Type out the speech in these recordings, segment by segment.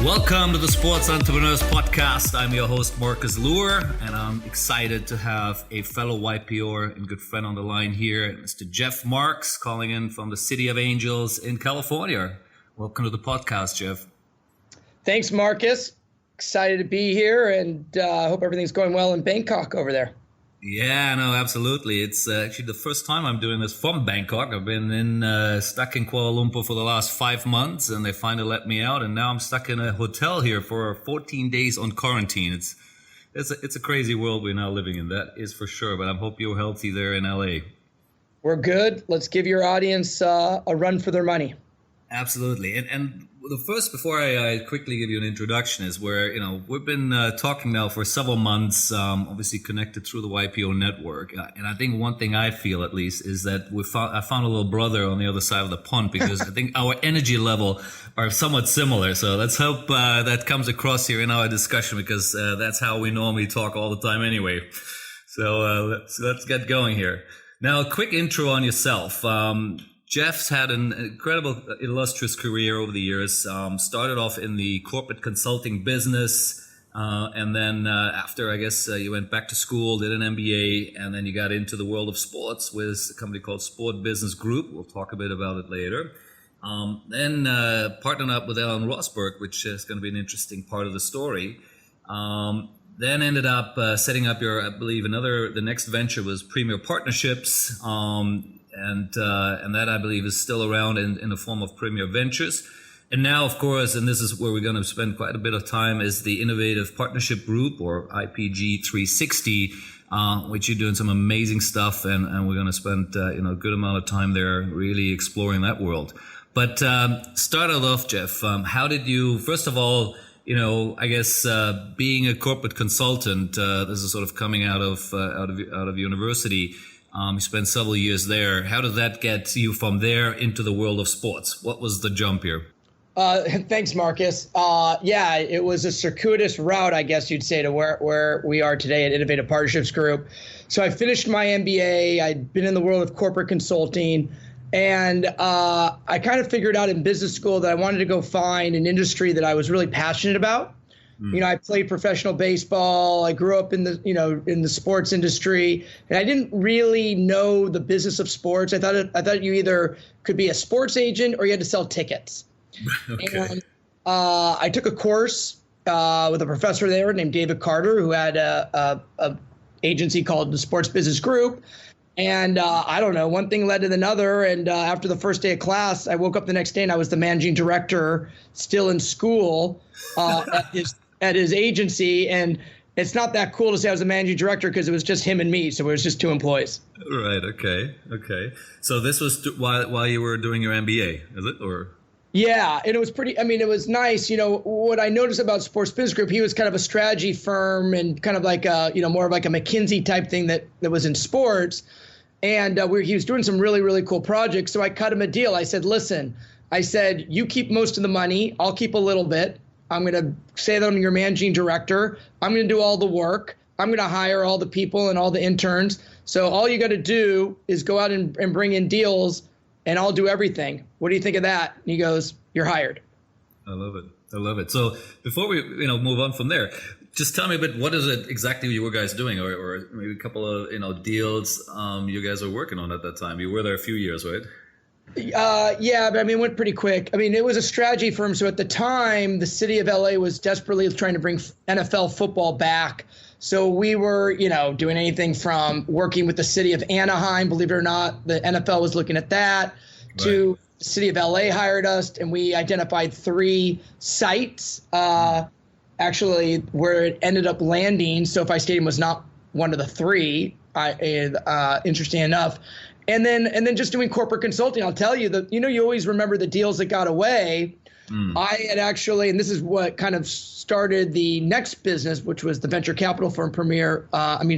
Welcome to the Sports Entrepreneurs Podcast. I'm your host, Marcus Luer, and I'm excited to have a fellow YPOer and good friend on the line here, Mr. Jeff Marks, calling in from the City of Angels in California. Welcome to the podcast, Jeff. Thanks, Marcus. Excited to be here, and I hope everything's going well in Bangkok over there. Yeah, no, absolutely. It's actually the first time I'm doing this from Bangkok. I've been stuck in Kuala Lumpur for the last 5 months, and they finally let me out. And now I'm stuck in a hotel here for 14 days on quarantine. It's a crazy world we're now living in, that is for sure. But I hope you're healthy there in LA. We're good. Let's give your audience a run for their money. Absolutely. And the first, before I quickly give you an introduction, is where, we've been talking now for several months, obviously connected through the YPO network. And I think one thing I feel, at least, is that I found a little brother on the other side of the pond, because I think our energy level are somewhat similar. So let's hope that comes across here in our discussion, because that's how we normally talk all the time anyway. So let's get going here. Now, a quick intro on yourself. Jeff's had an incredible, illustrious career over the years. Started off in the corporate consulting business, and then after, I guess, you went back to school, did an MBA, and then you got into the world of sports with a company called Sport Business Group. We'll talk a bit about it later. Then partnered up with Alan Rosberg, which is going to be an interesting part of the story. Then ended up setting up the next venture was Premier Partnerships. And that, I believe, is still around in the form of Premier Ventures. And now, of course, and this is where we're going to spend quite a bit of time, is the Innovative Partnership Group, or IPG 360, which you're doing some amazing stuff. And we're going to spend a good amount of time there really exploring that world. But start it off, Jeff. How did you, first of all, I guess being a corporate consultant, this is sort of coming out of university. You spent several years there. How did that get you from there into the world of sports? What was the jump here? Thanks, Marcus. Yeah, it was a circuitous route, I guess you'd say, to where we are today at Innovative Partnerships Group. So I finished my MBA. I'd been in the world of corporate consulting, and I kind of figured out in business school that I wanted to go find an industry that I was really passionate about. I played professional baseball. I grew up in the sports industry, and I didn't really know the business of sports. I thought you either could be a sports agent or you had to sell tickets. Okay. And I took a course with a professor there named David Carter, who had a agency called the Sports Business Group. And I don't know, one thing led to another. And after the first day of class, I woke up the next day and I was the managing director, still in school, at his agency. And it's not that cool to say I was the managing director, because it was just him and me. So it was just 2 employees. Right. Okay. So this was while you were doing your MBA, is it? Or? Yeah. And it was it was nice. What I noticed about Sports Business Group, he was kind of a strategy firm and kind of like more of like a McKinsey type thing that was in sports. And he was doing some really, really cool projects. So I cut him a deal. I said, listen, you keep most of the money. I'll keep a little bit. I'm going to say that I'm your managing director. I'm going to do all the work. I'm going to hire all the people and all the interns. So all you got to do is go out and bring in deals, and I'll do everything. What do you think of that? And he goes, you're hired. I love it. So before we move on from there, just tell me a bit, what is it exactly you were guys doing, or maybe a couple of deals you guys were working on at that time? You were there a few years, right? Yeah, but it went pretty quick. It was a strategy firm. So at the time, the city of LA was desperately trying to bring NFL football back. So we were, doing anything from working with the city of Anaheim, believe it or not, the NFL was looking at that, right, to the city of LA hired us, and we identified 3 sites, actually, where it ended up landing. SoFi Stadium was not one of the 3, interesting enough. And then just doing corporate consulting. I'll tell you that, you always remember the deals that got away. I had actually, and this is what kind of started the next business, which was the venture capital firm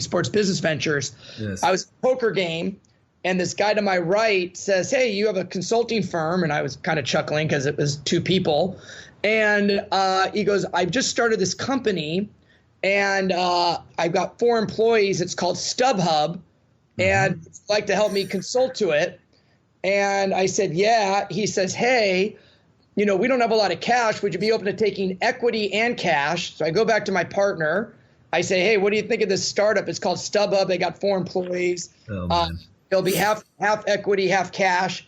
Sports Business Ventures. Yes. I was at a poker game, and this guy to my right says, hey, you have a consulting firm. And I was kind of chuckling because it was 2 people. And he goes, I've just started this company, and I've got 4 employees. It's called StubHub. And would like to help me consult to it. And I said, yeah. He says, hey, we don't have a lot of cash. Would you be open to taking equity and cash? So I go back to my partner. I say, hey, what do you think of this startup? It's called StubHub. They got 4 employees. Oh, man. It'll be half equity, half cash.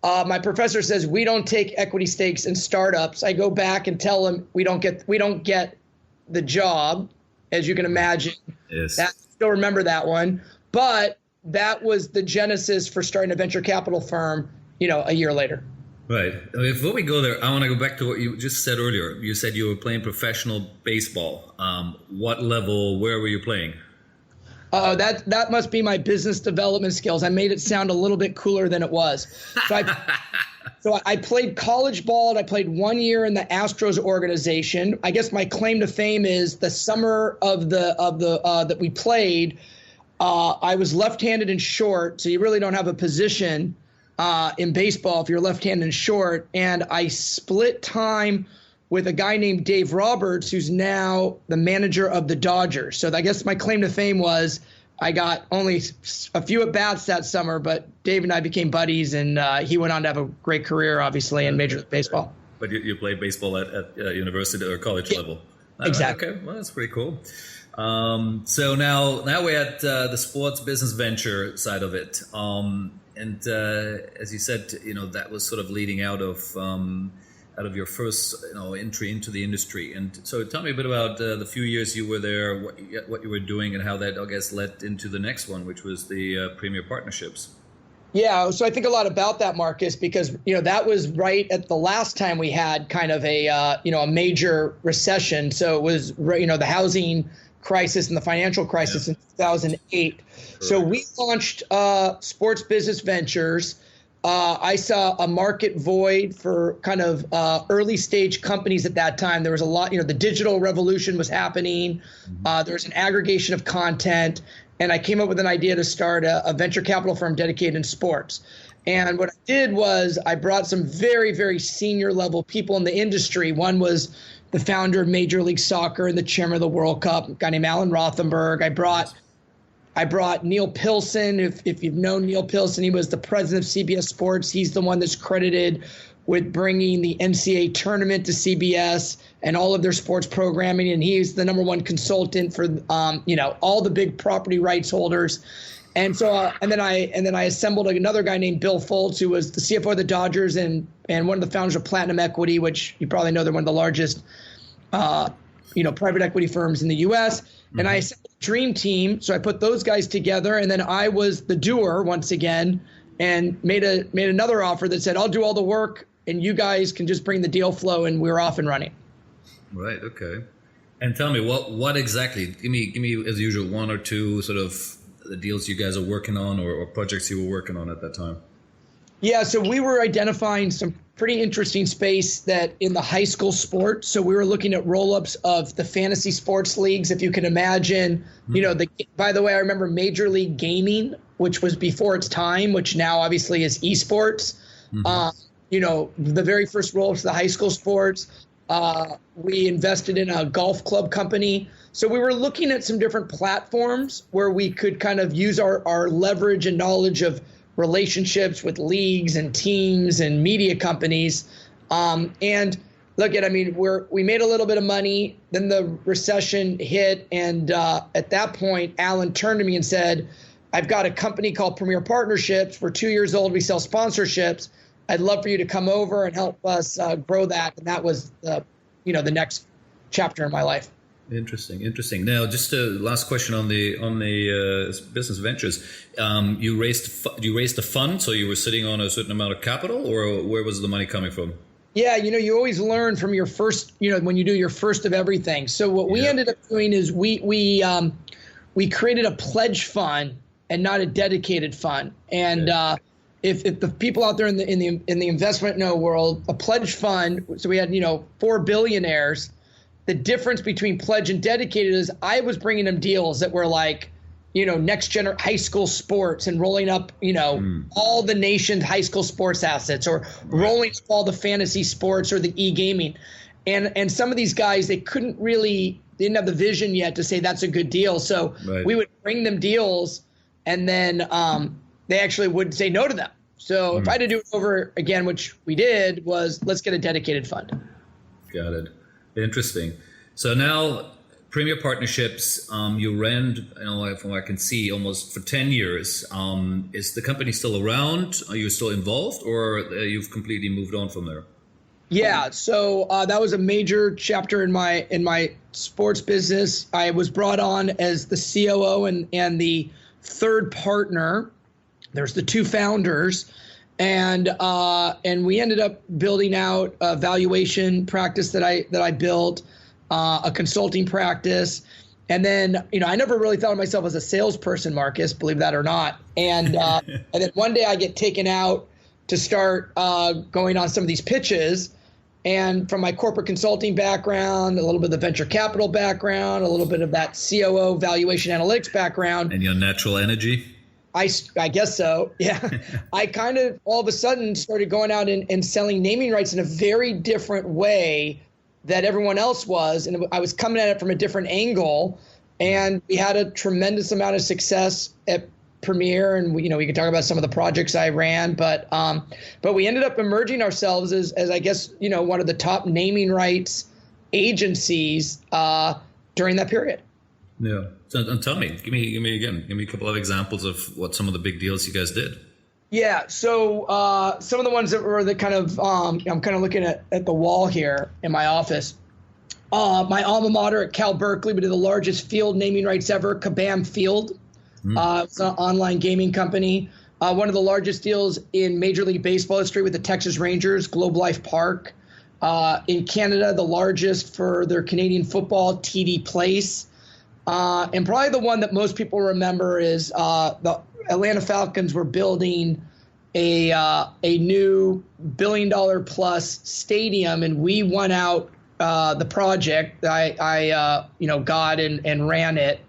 My professor says we don't take equity stakes in startups. I go back and tell him we don't get the job, as you can imagine. Yes. I still remember that one. But that was the genesis for starting a venture capital firm, a year later. Right. Before we go there, I want to go back to what you just said earlier. You said you were playing professional baseball. What level? Where were you playing? That must be my business development skills. I made it sound a little bit cooler than it was. So I played college ball, and I played 1 year in the Astros organization. I guess my claim to fame is the summer of that we played. I was left-handed and short, so you really don't have a position in baseball if you're left-handed and short. And I split time with a guy named Dave Roberts, who's now the manager of the Dodgers. So I guess my claim to fame was I got only a few at-bats that summer, but Dave and I became buddies, and he went on to have a great career, obviously, in Major League Baseball. But you played baseball at university or college level? Exactly. Okay, well, that's pretty cool. So now we're at the sports business venture side of it. And as you said, that was sort of leading out of your first entry into the industry. And so tell me a bit about the few years you were there, what you were doing, and how that, I guess, led into the next one, which was the Premier Partnerships. Yeah, so I think a lot about that, Marcus, because that was right at the last time we had kind of a major recession. So it was the housing crisis and the financial crisis in 2008. Correct. So we launched Sports Business Ventures. I saw a market void for kind of early stage companies at that time. There was a lot, the digital revolution was happening. There was an aggregation of content. And I came up with an idea to start a venture capital firm dedicated in sports. And what I did was I brought some very, very senior level people in the industry. One was the founder of Major League Soccer and the chairman of the World Cup, a guy named Alan Rothenberg. I brought Neil Pilson. If you've known Neil Pilson, he was the president of CBS Sports. He's the one that's credited with bringing the NCAA tournament to CBS and all of their sports programming. And he's the number one consultant for, all the big property rights holders. And so, and then I assembled another guy named Bill Foltz, who was the CFO of the Dodgers and one of the founders of Platinum Equity, which you probably know they're one of the largest, private equity firms in the U.S. Mm-hmm. And I assembled a dream team. So I put those guys together, and then I was the doer once again, and made another offer that said, I'll do all the work, and you guys can just bring the deal flow, and we're off and running. Right. Okay. And tell me what exactly? Give me as usual 1 or 2 sort of the deals you guys are working on or projects you were working on at that time. Yeah, so we were identifying some pretty interesting space that in the high school sport. So we were looking at roll-ups of the fantasy sports leagues, if you can imagine. By the way, I remember Major League Gaming, which was before its time, which now obviously is esports. The very first roll-ups of the high school sports. We invested in a golf club company. So we were looking at some different platforms where we could kind of use our leverage and knowledge of relationships with leagues and teams and media companies. And look we made a little bit of money. Then the recession hit. And at that point, Alan turned to me and said, I've got a company called Premier Partnerships. We're 2 years old. We sell sponsorships. I'd love for you to come over and help us grow that. And that was the next chapter in my life. Interesting. Now, just a last question on the business ventures. You raised a fund, so you were sitting on a certain amount of capital, or where was the money coming from? Yeah, you always learn from your first, when you do your first of everything. So what we ended up doing is we created a pledge fund and not a dedicated fund. And if the people out there in the investment world, a pledge fund. So we had 4 billionaires. The difference between pledge and dedicated is I was bringing them deals that were like, next gen high school sports and rolling up, all the nation's high school sports assets, or rolling up all the fantasy sports or the e-gaming. And some of these guys, they didn't have the vision yet to say that's a good deal. So we would bring them deals, and then they actually would say no to them. So if I had to do it over again, which we did, was let's get a dedicated fund. Got it. Interesting. So now Premier Partnerships, you ran, from what I can see, almost for 10 years. Is the company still around? Are you still involved, or you've completely moved on from there? Yeah, so that was a major chapter in my sports business. I was brought on as the COO and the third partner. There's the two founders, and we ended up building out a valuation practice that I built, a consulting practice, and then I never really thought of myself as a salesperson, Marcus, believe that or not. And and then one day I get taken out to start going on some of these pitches. And from my corporate consulting background, a little bit of the venture capital background, a little bit of that COO valuation analytics background. And your natural energy? I guess so, yeah. I kind of all of a sudden started going out and selling naming rights in a very different way that everyone else was. And I was coming at it from a different angle. And we had a tremendous amount of success at Premier, and we could talk about some of the projects I ran, but we ended up emerging ourselves as I guess one of the top naming rights agencies during that period. Yeah. So and tell me, give me a couple of examples of what some of the big deals you guys did. Yeah. So some of the ones that were the kind of I'm kind of looking at the wall here in my office. My alma mater at Cal Berkeley, we did the largest field naming rights ever, Kabam Field. It's an online gaming company. One of the largest deals in Major League Baseball history with the Texas Rangers, Globe Life Park. In Canada, the largest for their Canadian football, TD Place. And probably the one that most people remember is the Atlanta Falcons were building a new $1 billion plus stadium, and we won out the project. I got and ran it.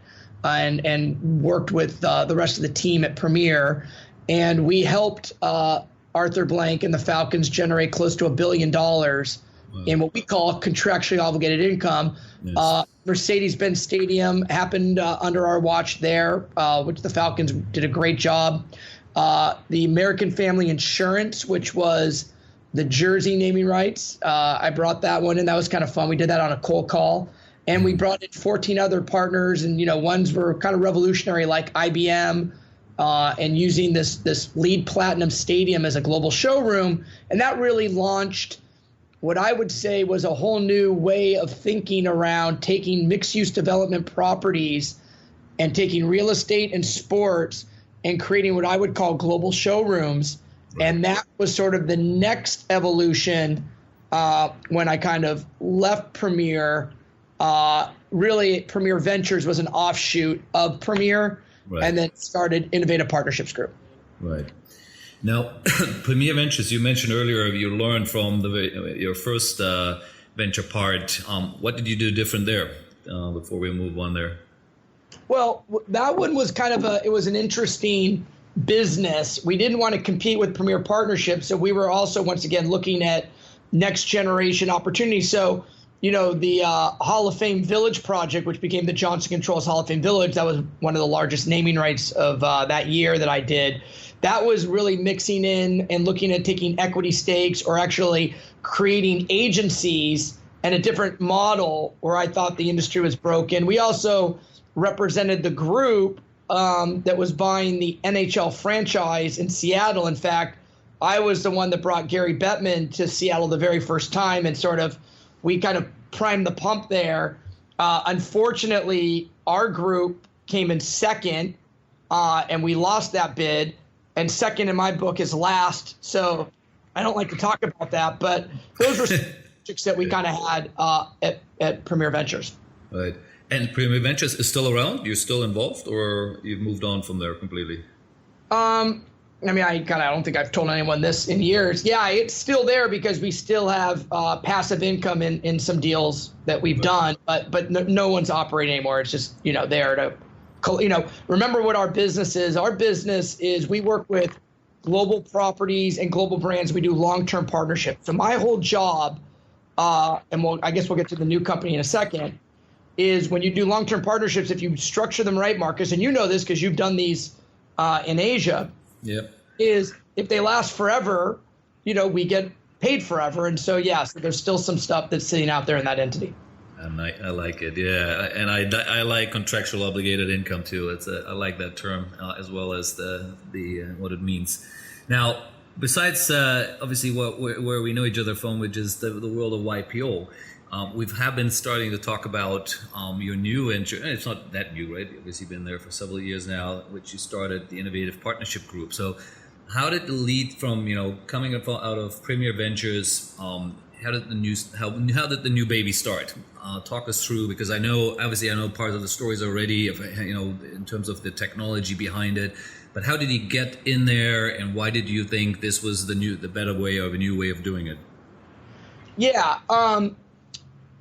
And worked with the rest of the team at Premier, and we helped Arthur Blank and the Falcons generate close to $1 billion in what we call contractually obligated income. Yes. Mercedes-Benz Stadium happened under our watch there, which the Falcons did a great job. The American Family Insurance, which was the jersey naming rights, I brought that one in. That was kind of fun. We did that on a cold call. And we brought in 14 other partners, and ones were kind of revolutionary, like IBM, and using this LEED Platinum Stadium as a global showroom. And that really launched what I would say was a whole new way of thinking around taking mixed-use development properties and taking real estate and sports and creating what I would call global showrooms. And that was sort of the next evolution when I kind of left Premier. Really, Premier Ventures was an offshoot of Premier, and then started Innovative Partnerships Group. Right. Now, Premier Ventures, you mentioned earlier you learned from your first venture part. What did you do different there before we move on there? Well, that one was kind of it was an interesting business. We didn't want to compete with Premier Partnerships, so we were also, once again, looking at next generation opportunities. So, the Hall of Fame Village project, which became the Johnson Controls Hall of Fame Village, that was one of the largest naming rights of that year that I did. That was really mixing in and looking at taking equity stakes or actually creating agencies and a different model where I thought the industry was broken. We also represented the group that was buying the NHL franchise in Seattle. In fact, I was the one that brought Gary Bettman to Seattle the very first time, and we kind of primed the pump there. Unfortunately, our group came in second, and we lost that bid. And second in my book is last, so I don't like to talk about that. But those were projects that we kind of had at Premier Ventures. Right. And Premier Ventures is still around? You're still involved, or you've moved on from there completely? I don't think I've told anyone this in years. Yeah, it's still there because we still have passive income in some deals that we've done, but no one's operating anymore. It's just, there to, remember what our business is. Our business is we work with global properties and global brands. We do long-term partnerships. So my whole job, and I guess we'll get to the new company in a second, is when you do long-term partnerships, if you structure them right, Marcus, and you know this because you've done these in Asia, yep, is if they last forever, we get paid forever. And so, yeah, so there's still some stuff that's sitting out there in that entity. And I like it, yeah, and I like contractual obligated income too. I like that term as well as the what it means. Now, besides obviously where we know each other from, which is the world of YPO, we have been starting to talk about your new venture. And it's not that new, right? Obviously, been there for several years now, which you started the Innovative Partnership Group. So, how did the lead from coming out of Premier Ventures? How did the new baby start? Talk us through, because I know part of the stories already of in terms of the technology behind it, but how did you get in there, and why did you think this was the better way, or a new way of doing it? Yeah,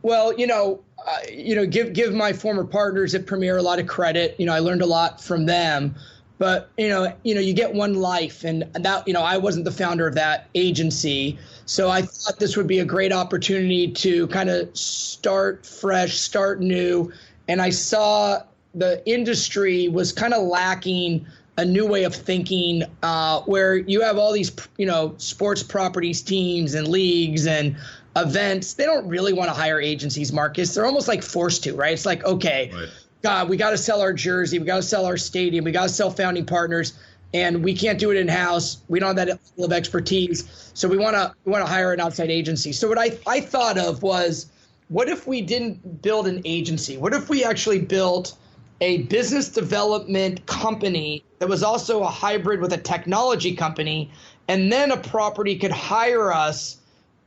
well, give my former partners at Premier a lot of credit. I learned a lot from them. But, you get one life, and that, I wasn't the founder of that agency. So I thought this would be a great opportunity to kind of start fresh, start new. And I saw the industry was kind of lacking a new way of thinking, where you have all these, sports properties, teams and leagues and events. They don't really want to hire agencies, Marcus. They're almost like forced to, right? It's like, okay. Right. God, we got to sell our jersey. We got to sell our stadium. We got to sell founding partners, and we can't do it in house. We don't have that level of expertise, so we want to hire an outside agency. So what I thought of was, what if we didn't build an agency? What if we actually built a business development company that was also a hybrid with a technology company, and then a property could hire us.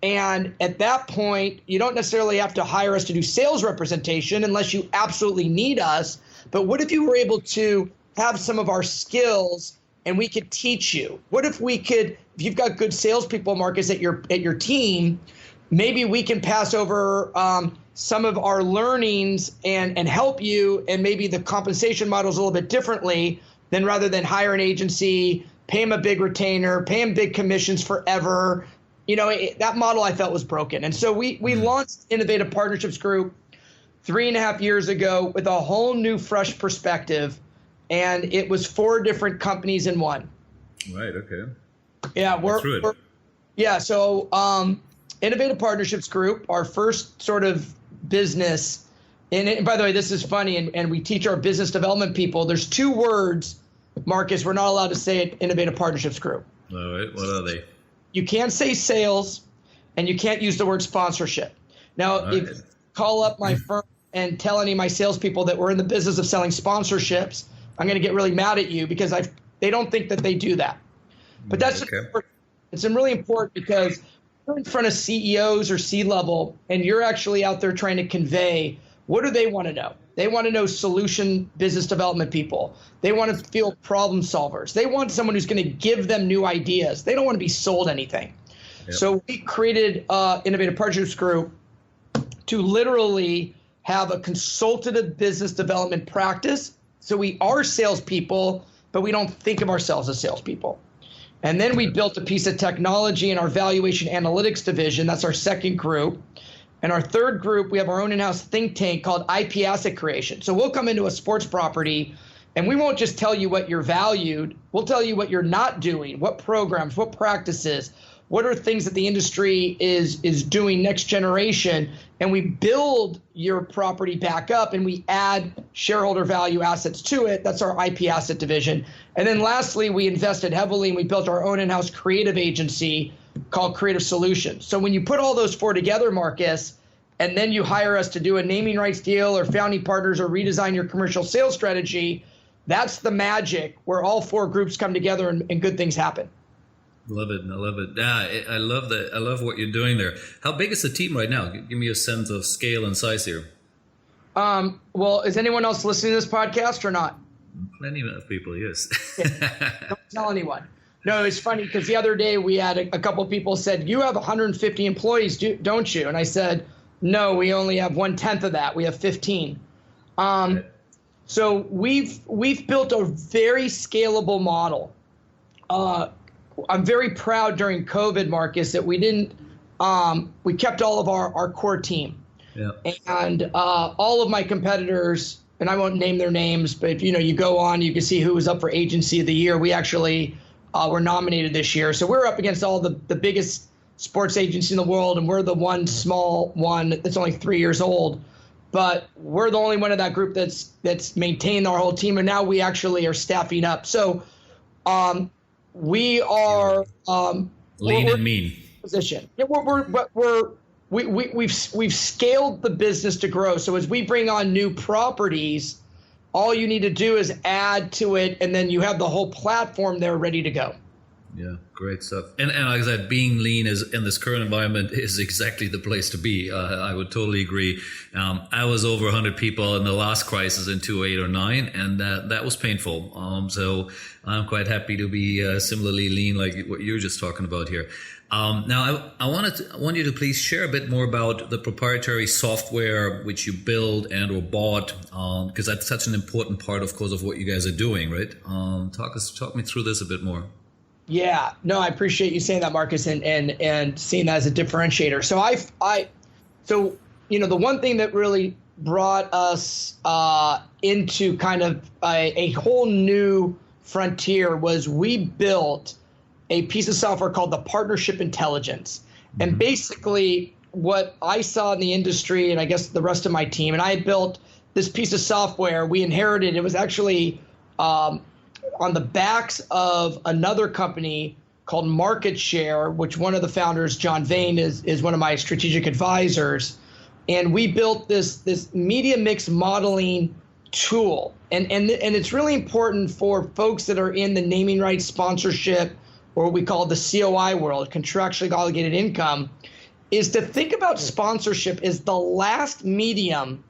And at that point, you don't necessarily have to hire us to do sales representation unless you absolutely need us. But what if you were able to have some of our skills and we could teach you? What if we could, if you've got good salespeople, Marcus, at your team, maybe we can pass over some of our learnings and help you, and maybe the compensation model is a little bit differently than rather than hire an agency, pay them a big retainer, pay them big commissions forever. That model I felt was broken. And so we launched Innovative Partnerships Group 3.5 years ago with a whole new, fresh perspective. And it was 4 different companies in one. Right. Okay. Yeah. So Innovative Partnerships Group, our first sort of business. And by the way, this is funny. And we teach our business development people. There's 2 words, Marcus, we're not allowed to say at Innovative Partnerships Group. All right. What are they? You can't say sales, and you can't use the word sponsorship. Now, if you call up my firm and tell any of my salespeople that we're in the business of selling sponsorships, I'm going to get really mad at you, because they don't think that they do that. But that's it's really important, because you're in front of CEOs or C-level, and you're actually out there trying to convey, what do they want to know? They want to know solution business development people. They want to feel problem solvers. They want someone who's going to give them new ideas. They don't want to be sold anything. Yep. So we created Innovative Partnerships Group to literally have a consultative business development practice. So we are salespeople, but we don't think of ourselves as salespeople. And then we built a piece of technology in our valuation analytics division. That's our second group. And our third group, we have our own in-house think tank called IP Asset Creation. So we'll come into a sports property, and we won't just tell you what you're valued. We'll tell you what you're not doing, what programs, what practices, what are things that the industry is doing next generation. And we build your property back up, and we add shareholder value assets to it. That's our IP Asset division. And then lastly, we invested heavily, and we built our own in-house creative agency called Creative Solutions. So when you put all those 4 together, Marcus, and then you hire us to do a naming rights deal or founding partners or redesign your commercial sales strategy, that's the magic where all 4 groups come together and good things happen. Love it. I love it. Yeah, I love that. I love what you're doing there. How big is the team right now? Give me a sense of scale and size here. Well, is anyone else listening to this podcast or not? Plenty of people, yes. Don't tell anyone. No, it's funny because the other day we had a couple of people said, you have 150 employees, don't you? And I said, no, we only have 1/10 of that. We have 15. So we've built a very scalable model. I'm very proud during COVID, Marcus, that we kept all of our core team. Yeah. And all of my competitors, and I won't name their names, but if you go on, you can see who was up for Agency of the Year. We actually were nominated this year. So we're up against all the biggest sports agencies in the world, and we're the one small one that's only 3 years old. But we're the only one of that group that's maintained our whole team, and now we actually are staffing up. So we are lean and mean position. Yeah, we've scaled the business to grow. So as we bring on new properties, all you need to do is add to it, and then you have the whole platform there ready to go. Yeah, great stuff. And like I said, being lean is in this current environment is exactly the place to be. I would totally agree. I was over 100 people in the last crisis in 2008 or 9, and that was painful. So I'm quite happy to be similarly lean, like what you're just talking about here. Now, I want you to please share a bit more about the proprietary software which you build and or bought, because that's such an important part, of course, of what you guys are doing, right? Talk me through this a bit more. Yeah, no, I appreciate you saying that, Marcus, and seeing that as a differentiator. So the one thing that really brought us into kind of a whole new frontier was we built a piece of software called the Partnership Intelligence. Mm-hmm. And basically what I saw in the industry, and I guess the rest of my team, and I built this piece of software we inherited. It was actually on the backs of another company called Market Share, which one of the founders, John Vane, is one of my strategic advisors. And we built this media mix modeling tool. And it's really important for folks that are in the naming rights sponsorship, or what we call the COI world, contractually obligated income, is to think about sponsorship as the last medium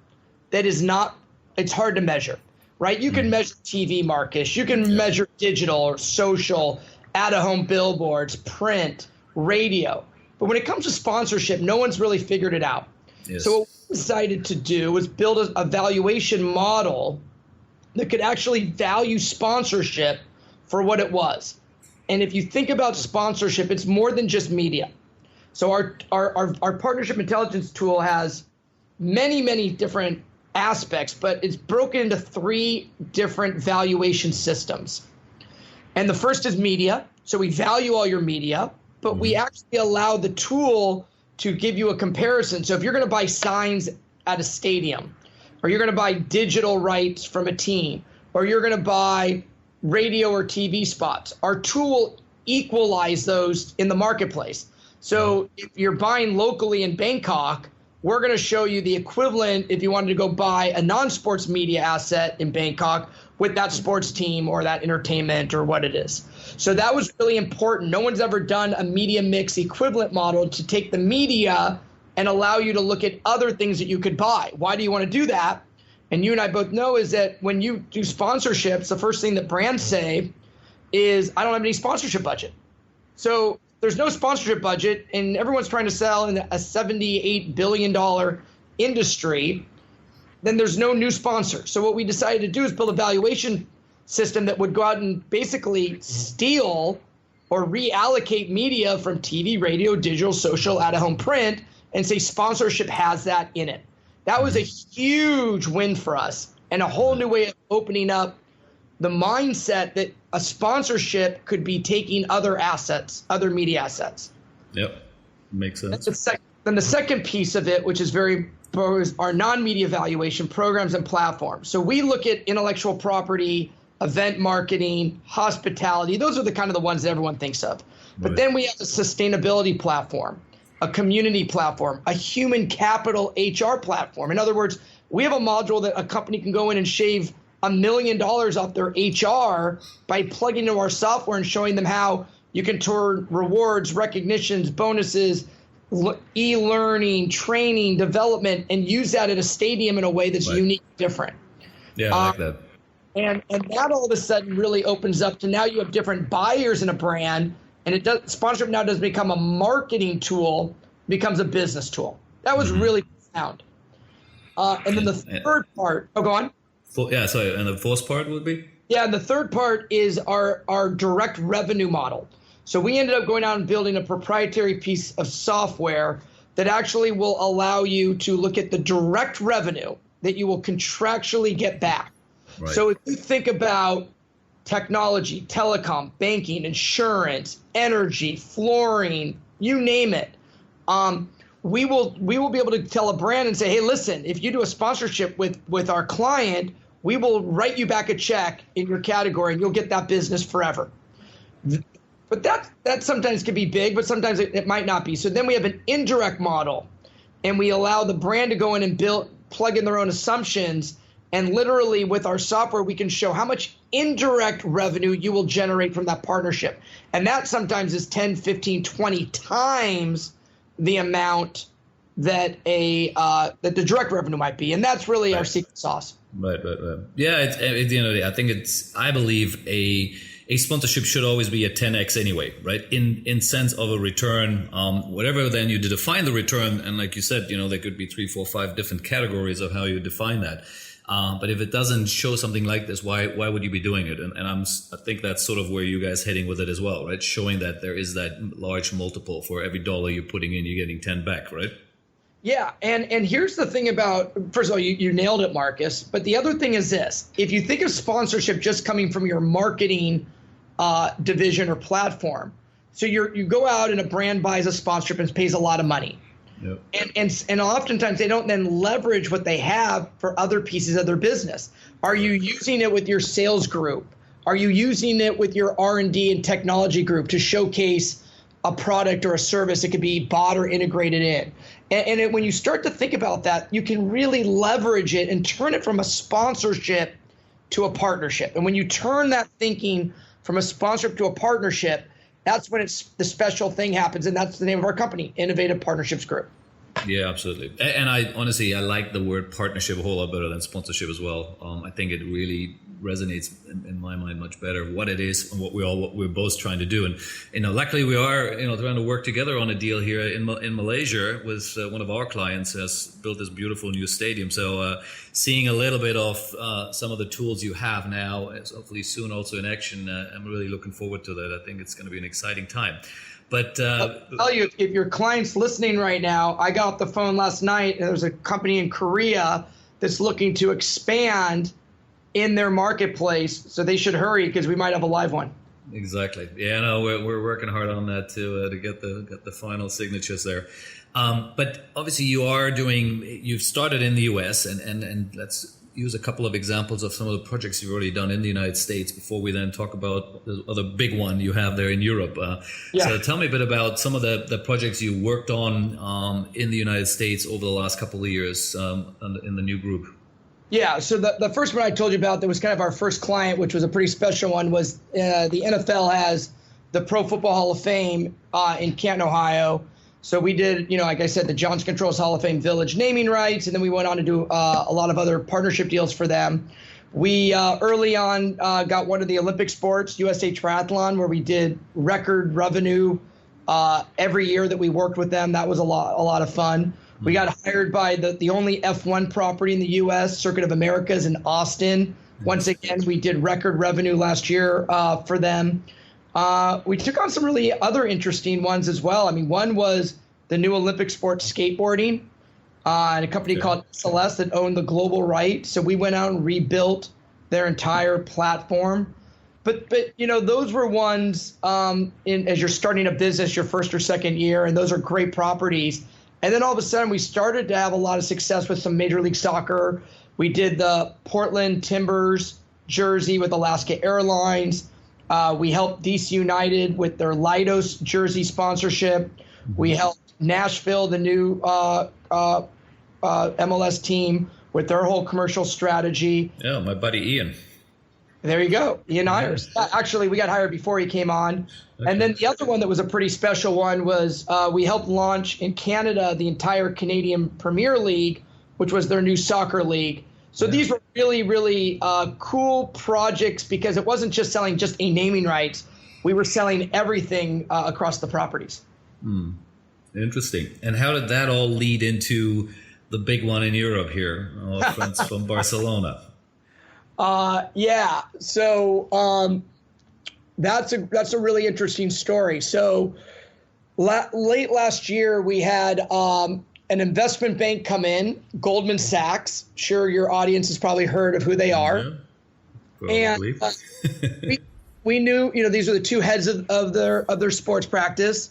that is not, it's hard to measure. Right? You can measure TV, Marcus. You can measure digital or social, out-of-home billboards, print, radio. But when it comes to sponsorship, no one's really figured it out. Yes. So what we decided to do was build a valuation model that could actually value sponsorship for what it was. And if you think about sponsorship, it's more than just media. So our partnership intelligence tool has many, many different aspects, but it's broken into 3 different valuation systems. And the first is media. So we value all your media, but we actually allow the tool to give you a comparison. So if you're going to buy signs at a stadium, or you're going to buy digital rights from a team, or you're going to buy radio or TV spots, our tool will equalize those in the marketplace. So if you're buying locally in Bangkok, we're going to show you the equivalent if you wanted to go buy a non-sports media asset in Bangkok with that sports team or that entertainment or what it is. So that was really important. No one's ever done a media mix equivalent model to take the media and allow you to look at other things that you could buy. Why do you want to do that? And you and I both know is that when you do sponsorships, the first thing that brands say is, I don't have any sponsorship budget. So there's no sponsorship budget, and everyone's trying to sell in a $78 billion industry, then there's no new sponsor. So what we decided to do is build a valuation system that would go out and basically steal or reallocate media from TV, radio, digital, social, out-of-home print, and say sponsorship has that in it. That was a huge win for us and a whole new way of opening up the mindset that a sponsorship could be taking other assets, other media assets. Yep, makes sense. Then the second piece of it, which is our non-media valuation programs and platforms. So we look at intellectual property, event marketing, hospitality. Those are the kind of the ones that everyone thinks of. But then we have a sustainability platform, a community platform, a human capital HR platform. In other words, we have a module that a company can go in and shave $1 million off their HR by plugging into our software and showing them how you can turn rewards, recognitions, bonuses, e-learning, training, development, and use that at a stadium in a way that's unique, different. Yeah, I like that. And that all of a sudden really opens up to now you have different buyers in a brand, and sponsorship now does become a marketing tool, becomes a business tool. That was really profound. And then the third part, go on. Yeah, sorry, and the fourth part would be? Yeah, and the third part is our direct revenue model. So we ended up going out and building a proprietary piece of software that actually will allow you to look at the direct revenue that you will contractually get back. Right. So if you think about technology, telecom, banking, insurance, energy, flooring, you name it. We will be able to tell a brand and say, hey, listen, if you do a sponsorship with our client, we will write you back a check in your category and you'll get that business forever. But that sometimes can be big, but sometimes it might not be. So then we have an indirect model, and we allow the brand to go in and plug in their own assumptions. And literally with our software, we can show how much indirect revenue you will generate from that partnership. And that sometimes is 10, 15, 20 times the amount that that the direct revenue might be. And that's really our secret sauce. Right. Yeah, at the end of the day, I think I believe a sponsorship should always be a 10x anyway, right? In sense of a return, whatever then you define the return. And like you said, there could be 3, 4, 5 different categories of how you define that. But if it doesn't show something like this, why would you be doing it? And I think that's sort of where you guys heading with it as well, right? Showing that there is that large multiple for every dollar you're putting in, you're getting 10 back, right? Yeah, and here's the thing about, first of all, you nailed it, Marcus. But the other thing is this: if you think of sponsorship just coming from your marketing division or platform, so you go out and a brand buys a sponsorship and pays a lot of money. Yep. And oftentimes they don't then leverage what they have for other pieces of their business. Are you using it with your sales group? Are you using it with your R&D and technology group to showcase a product or a service that could be bought or integrated in? And when you start to think about that, you can really leverage it and turn it from a sponsorship to a partnership. And when you turn that thinking from a sponsorship to a partnership, that's when the special thing happens. And that's the name of our company, Innovative Partnerships Group. Yeah, absolutely. And I like the word partnership a whole lot better than sponsorship as well. I think it really resonates in my mind much better what it is and what we're both trying to do. And luckily we are trying to work together on a deal here in Malaysia with one of our clients has built this beautiful new stadium. So seeing a little bit of some of the tools you have now, hopefully soon also in action, I'm really looking forward to that. I think it's going to be an exciting time. But I'll tell you, if your client's listening right now, I got off the phone last night and there's a company in Korea that's looking to expand in their marketplace, so they should hurry because we might have a live one. Exactly. Yeah, no, we're working hard on that to get the final signatures there. But obviously, you've started in the U.S. and let's use a couple of examples of some of the projects you've already done in the United States before we then talk about the other big one you have there in Europe. So tell me a bit about some of the projects you worked on in the United States over the last couple of years in the new group. Yeah, so the first one I told you about that was kind of our first client, which was a pretty special one, was the NFL has the Pro Football Hall of Fame in Canton, Ohio. So we did, like I said, the Johnson Controls Hall of Fame Village naming rights, and then we went on to do a lot of other partnership deals for them. We early on got one of the Olympic sports, USA Triathlon, where we did record revenue every year that we worked with them. That was a lot of fun. We got hired by the only F1 property in the U.S., Circuit of Americas in Austin. Once again, we did record revenue last year for them. We took on some really other interesting ones as well. I mean, one was the new Olympic sport skateboarding and a company called Celeste that owned the global rights. So we went out and rebuilt their entire platform. But those were ones as you're starting a business, your first or second year, and those are great properties. And then all of a sudden, we started to have a lot of success with some Major League Soccer. We did the Portland Timbers jersey with Alaska Airlines. We helped DC United with their Leidos jersey sponsorship. We helped Nashville, the new MLS team, with their whole commercial strategy. Yeah, my buddy Ian. There you go, Ian Ayers. Actually, we got hired before he came on. Okay. And then the other one that was a pretty special one was we helped launch in Canada the entire Canadian Premier League, which was their new soccer league. So these were really, really cool projects because it wasn't just selling just a naming rights. We were selling everything across the properties. Interesting. And how did that all lead into the big one in Europe here, our friends from Barcelona? So that's a really interesting story. So late last year, we had an investment bank come in, Goldman Sachs. Sure, your audience has probably heard of who they are. Probably. And we knew, these are the two heads of their sports practice.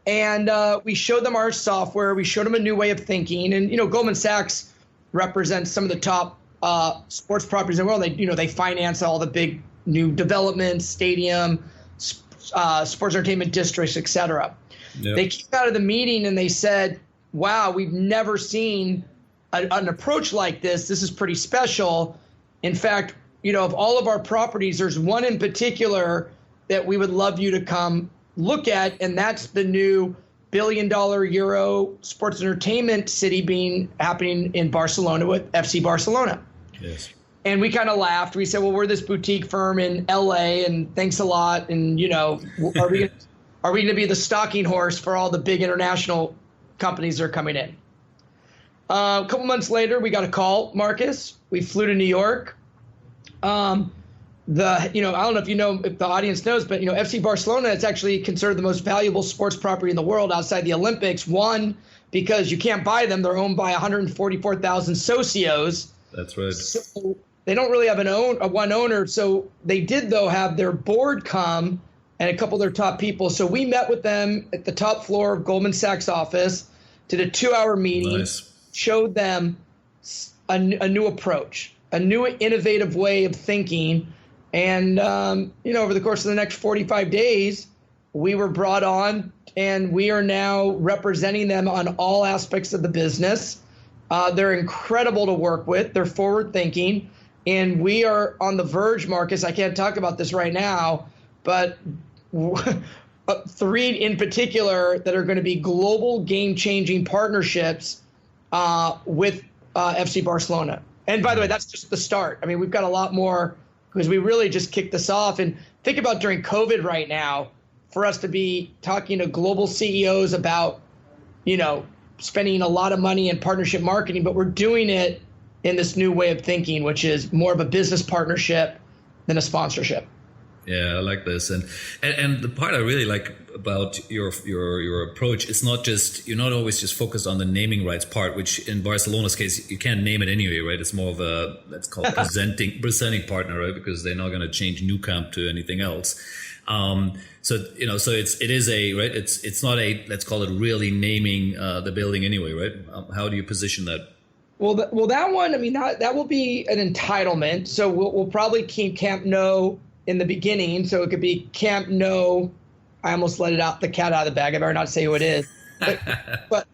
And we showed them our software. We showed them a new way of thinking. And, Goldman Sachs represents some of the top sports properties in the world. They finance all the big new developments, stadium, sports entertainment districts, et cetera. Yep. They came out of the meeting and they said, wow, we've never seen an approach like this. This is pretty special. In fact, of all of our properties, there's one in particular that we would love you to come look at, and that's the new billion-dollar euro sports entertainment city happening in Barcelona with FC Barcelona. Yes. And we kind of laughed. We said, well, we're this boutique firm in LA, and thanks a lot. And, are we going to be the stalking horse for all the big international companies that are coming in? A couple months later, we got a call, Marcus. We flew to New York. I don't know if the audience knows, but FC Barcelona is actually considered the most valuable sports property in the world outside the Olympics. One, because you can't buy them; they're owned by 144,000 socios. That's right. So they don't really have one owner. So they did though have their board come and a couple of their top people. So we met with them at the top floor of Goldman Sachs office, did a 2-hour meeting, nice. Showed them a new approach, a new innovative way of thinking. And, over the course of the next 45 days, we were brought on and we are now representing them on all aspects of the business. They're incredible to work with. They're forward thinking. And we are on the verge, Marcus. I can't talk about this right now, but 3 in particular that are going to be global game-changing partnerships with FC Barcelona. And by the way, that's just the start. I mean, we've got a lot more because we really just kicked this off. And think about during COVID right now, for us to be talking to global CEOs about, spending a lot of money in partnership marketing, but we're doing it in this new way of thinking, which is more of a business partnership than a sponsorship. Yeah, I like this, and the part I really like about your approach is you're not always just focused on the naming rights part, which in Barcelona's case you can't name it anyway, right? It's more of a let's call it presenting partner, right? Because they're not going to change Nou Camp to anything else. So it is a right. It's not a let's call it really naming the building anyway, right? How do you position that? Well, that one, I mean, that will be an entitlement. So we'll probably keep Camp Nou in the beginning, so it could be Camp Nou. I almost let the cat out of the bag. I better not say who it is, but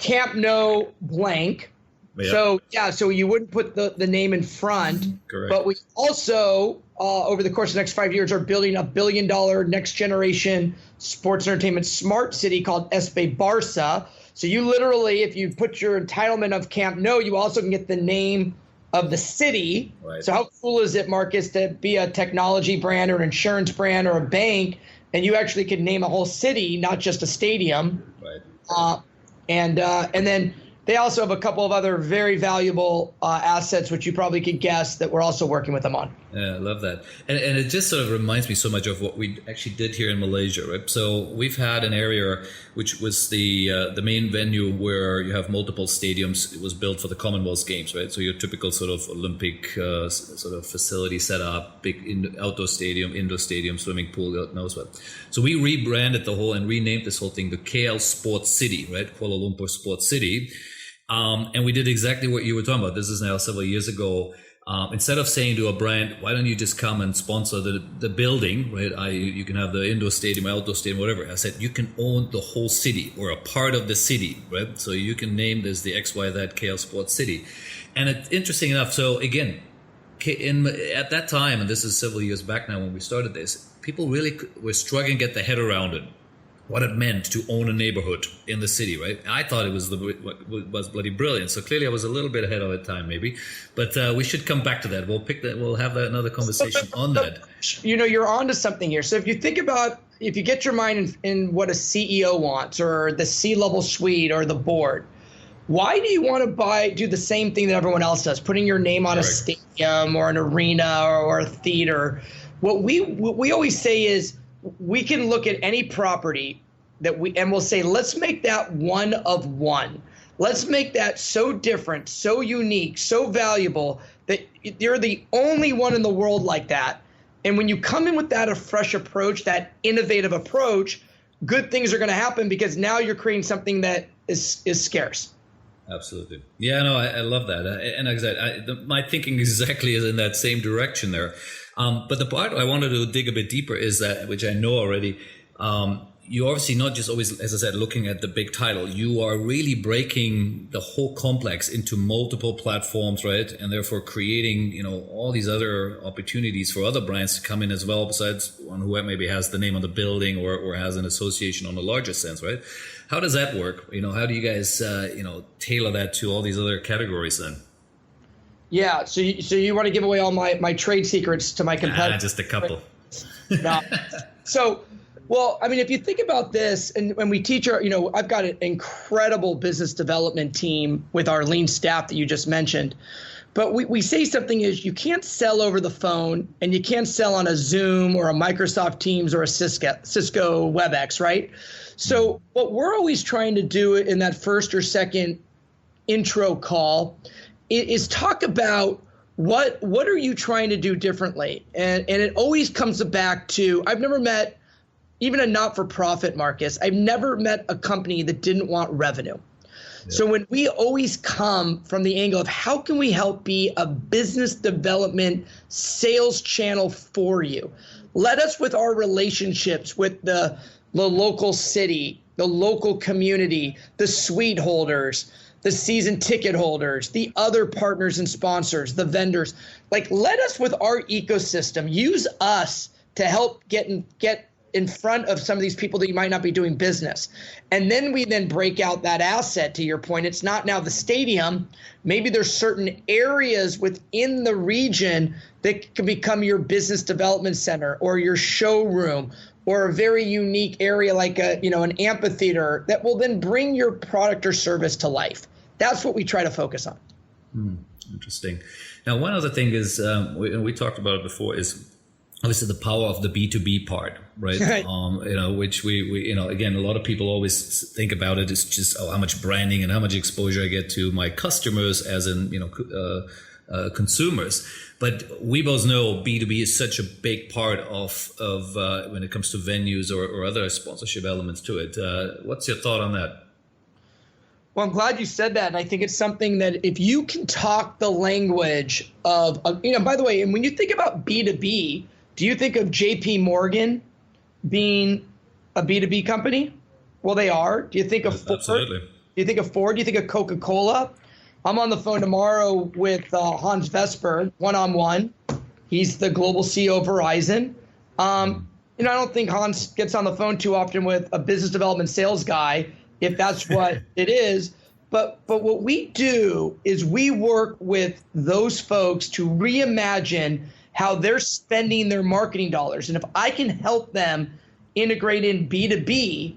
Camp Nou blank. Yep. So you wouldn't put the name in front. Correct. But we also, over the course of the next 5 years, are building a $1 billion next generation sports entertainment smart city called FC Barça. So you literally, if you put your entitlement of Camp Nou, you also can get the name of the city. Right. So how cool is it, Marcus, to be a technology brand or an insurance brand or a bank, and you actually could name a whole city, not just a stadium. Right. And then they also have a couple of other very valuable assets, which you probably could guess that we're also working with them on. Yeah, I love that. And it just sort of reminds me so much of what we actually did here in Malaysia, right? So we've had an area which was the main venue where you have multiple stadiums. It was built for the Commonwealth Games, right? So your typical sort of Olympic sort of facility set up, big outdoor stadium, indoor stadium, swimming pool, God knows what. So we rebranded the whole and renamed this whole thing the KL Sports City, right? Kuala Lumpur Sports City. And we did exactly what you were talking about. This is now several years ago. Instead of saying to a brand, why don't you just come and sponsor the building, right? You can have the indoor stadium, outdoor stadium, whatever. I said, you can own the whole city or a part of the city, right? So you can name this the XYZ KL Sports City. And it's interesting enough. So again, at that time, and this is several years back now when we started this, people really were struggling to get their head around it. What it meant to own a neighborhood in the city, right? I thought it was bloody brilliant. So clearly I was a little bit ahead of the time maybe, but we should come back to that. We'll have another conversation on that. You're onto something here. So if you think about, if you get your mind in what a CEO wants or the C-level suite or the board, why do you want to do the same thing that everyone else does, putting your name on a stadium or an arena or a theater? What we always say is, we can look at any property and we'll say, let's make that one of one. Let's make that so different, so unique, so valuable that you're the only one in the world like that. And when you come in with that a fresh approach, that innovative approach, good things are going to happen because now you're creating something that is scarce. Absolutely. Yeah, no, I love that. And like I said, my thinking exactly is in that same direction there. But the part I wanted to dig a bit deeper is that, which I know already, you're obviously not just always, as I said, looking at the big title. You are really breaking the whole complex into multiple platforms, right? And therefore creating, all these other opportunities for other brands to come in as well, besides one who maybe has the name on the building or has an association on a larger sense, right? How does that work? How do you guys, tailor that to all these other categories then? Yeah. So you want to give away all my trade secrets to my competitors? Just a couple. No. Well, I mean, if you think about this, and when we teach I've got an incredible business development team with our lean staff that you just mentioned. But we say something is you can't sell over the phone and you can't sell on a Zoom or a Microsoft Teams or a Cisco WebEx, right? So what we're always trying to do in that first or second intro call is talk about what are you trying to do differently? And it always comes back to, I've never met even a not-for-profit, Marcus, I've never met a company that didn't want revenue. So when we always come from the angle of how can we help be a business development sales channel for you? Let us with our relationships with the local city, the local community, the suite holders, the season ticket holders, the other partners and sponsors, the vendors. Let us with our ecosystem, use us to help get in front of some of these people that you might not be doing business. And then we break out that asset, to your point. It's not now the stadium. Maybe there's certain areas within the region that can become your business development center or your showroom or a very unique area like an amphitheater that will then bring your product or service to life. That's what we try to focus on. Interesting. Now, one other thing is, we talked about it before, is obviously the power of the B2B part, right? Which we again, a lot of people always think about it as just, how much branding and how much exposure I get to my customers as in, consumers. But we both know B2B is such a big part of when it comes to venues or other sponsorship elements to it. What's your thought on that? Well, I'm glad you said that. And I think it's something that if you can talk the language of by the way, and when you think about B2B, do you think of JP Morgan being a B2B company? Well, they are. Do you think of Ford? Absolutely. Do you think of Ford? Do you think of Coca-Cola? I'm on the phone tomorrow with Hans Vesper, one-on-one. He's the global CEO of Verizon. I don't think Hans gets on the phone too often with a business development sales guy, if that's what it is. But what we do is we work with those folks to reimagine how they're spending their marketing dollars. And if I can help them integrate in B2B,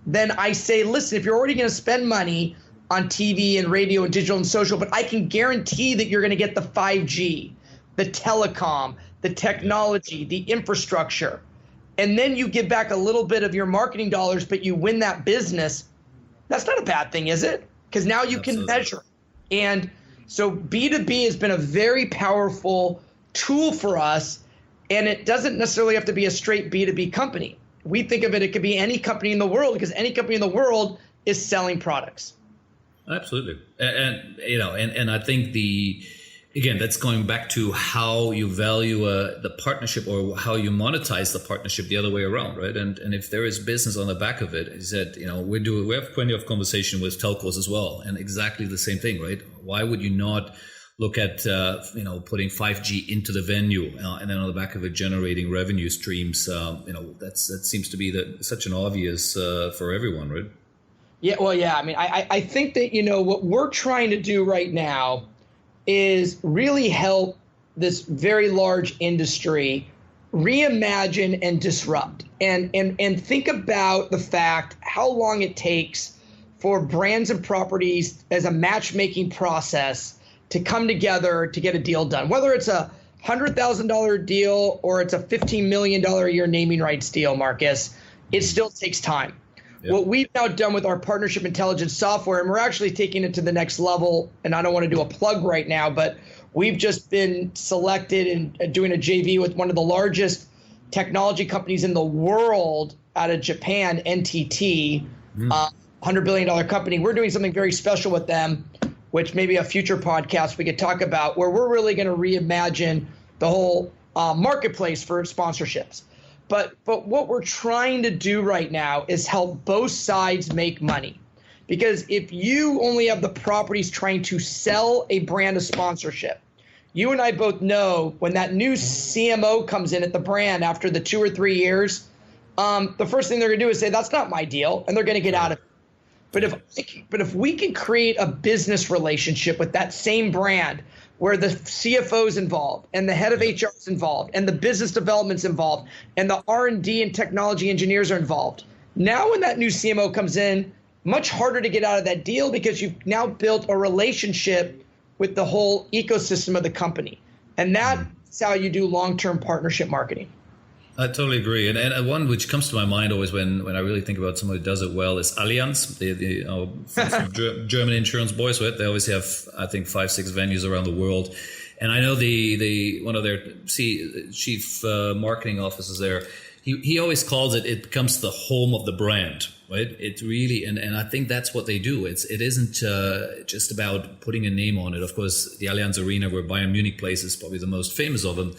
then I say, listen, if you're already going to spend money on TV and radio and digital and social, but I can guarantee that you're going to get the 5G, the telecom, the technology, the infrastructure, and then you give back a little bit of your marketing dollars, but you win that business, that's not a bad thing, is it? Because now you can measure. And so B2B has been a very powerful tool for us, and it doesn't necessarily have to be a straight B2B company. We think of it could be any company in the world, because any company in the world is selling products. Absolutely. And I think again, that's going back to how you value the partnership or how you monetize the partnership the other way around, right? And if there is business on the back of it, is that, we have plenty of conversation with telcos as well, and exactly the same thing, right? Why would you not look at, putting 5G into the venue and then on the back of it generating revenue streams? That seems to be such an obvious for everyone, right? Yeah, well, yeah. I mean, I think that, what we're trying to do right now is really help this very large industry reimagine and disrupt and think about the fact how long it takes for brands and properties as a matchmaking process to come together to get a deal done, whether it's a $100,000 deal or it's a $15 million a year naming rights deal, Marcus. It still takes time. What we've now done with our partnership intelligence software, and we're actually taking it to the next level, and I don't want to do a plug right now, but we've just been selected and doing a JV with one of the largest technology companies in the world out of Japan, NTT, $100 billion company. We're doing something very special with them, which maybe a future podcast we could talk about, where we're really going to reimagine the whole marketplace for sponsorships. But what we're trying to do right now is help both sides make money. Because if you only have the properties trying to sell a brand of sponsorship, you and I both know when that new CMO comes in at the brand after the 2 or 3 years, the first thing they're going to do is say, that's not my deal, and they're going to get out of it. But if we can create a business relationship with that same brand where the CFO is involved and the head of HR is involved and the business development's involved and the R&D and technology engineers are involved, now when that new CMO comes in, much harder to get out of that deal because you've now built a relationship with the whole ecosystem of the company. And that's how you do long-term partnership marketing. I totally agree. And one which comes to my mind always when I really think about someone who does it well is Allianz, the German insurance boys, right? They always have, I think, 5-6 venues around the world. And I know one of their chief marketing officers there, he always calls it becomes the home of the brand, right? It really, and I think that's what they do. It isn't just about putting a name on it. Of course, the Allianz Arena where Bayern Munich plays is probably the most famous of them.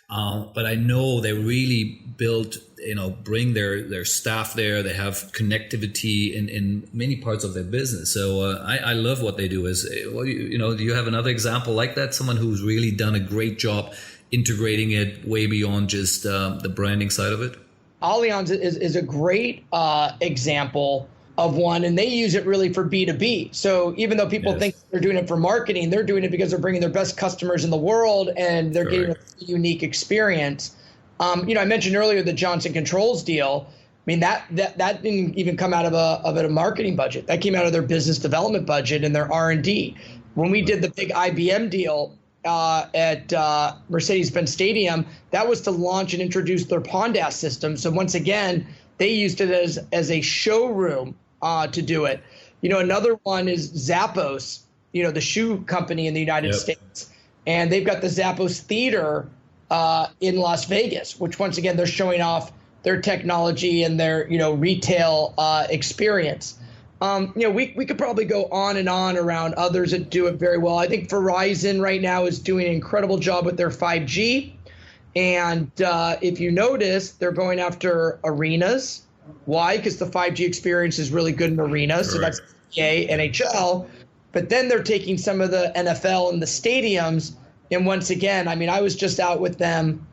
But I know they really bring their staff there. They have connectivity in many parts of their business. So I love what they do. Do you have another example like that? Someone who's really done a great job integrating it way beyond just the branding side of it? Allianz is a great example of one, and they use it really for B2B. So even though people think they're doing it for marketing, they're doing it because they're bringing their best customers in the world and they're getting a unique experience. I mentioned earlier the Johnson Controls deal. I mean, that didn't even come out of a marketing budget. That came out of their business development budget and their R&D. When we did the big IBM deal at Mercedes-Benz Stadium, that was to launch and introduce their Pondas system. So once again, they used it as a showroom to do it. Another one is Zappos, the shoe company in the United States. And they've got the Zappos Theater in Las Vegas, which once again, they're showing off their technology and their, retail experience. We could probably go on and on around others that do it very well. I think Verizon right now is doing an incredible job with their 5G. And if you notice, they're going after arenas. Why? Because the 5G experience is really good in arenas. So that's NBA, NHL. But then they're taking some of the NFL and the stadiums. And once again, I was just out with them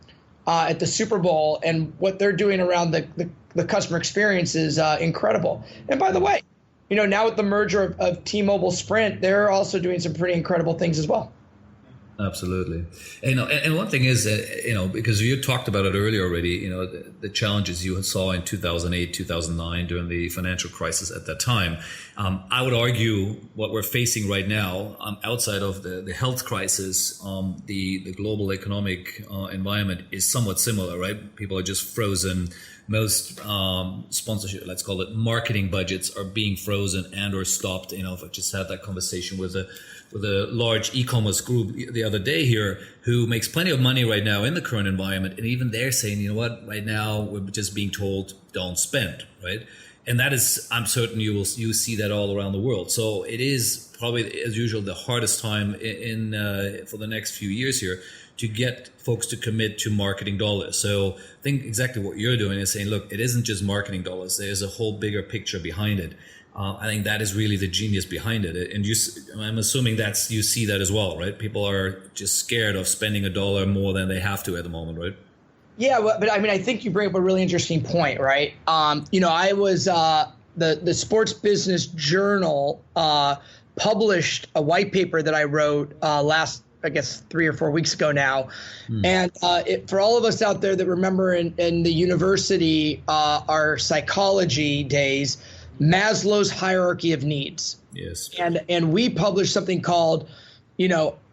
at the Super Bowl, and what they're doing around the customer experience is incredible. And by the way, now with the merger of T-Mobile Sprint, they're also doing some pretty incredible things as well. Absolutely. And one thing is, because you talked about it earlier already, the challenges you saw in 2008, 2009 during the financial crisis at that time. I would argue what we're facing right now, outside of the health crisis, the global economic environment is somewhat similar, right? People are just frozen. Most sponsorship, let's call it marketing budgets, are being frozen and or stopped. I just had that conversation with a large e-commerce group the other day here who makes plenty of money right now in the current environment. And even they're saying, right now we're just being told don't spend, right? And that is, I'm certain you see that all around the world. So it is probably, as usual, the hardest time for the next few years here to get folks to commit to marketing dollars. So I think exactly what you're doing is saying, look, it isn't just marketing dollars. There's a whole bigger picture behind it. I think that is really the genius behind it. And I'm assuming you see that as well, right? People are just scared of spending $1 more than they have to at the moment, right? Yeah, but I think you bring up a really interesting point, right? I was the Sports Business Journal published a white paper that I wrote last, I guess, 3 or 4 weeks ago now. And for all of us out there that remember in the university, our psychology days, Maslow's hierarchy of needs. Yes. And we published something called,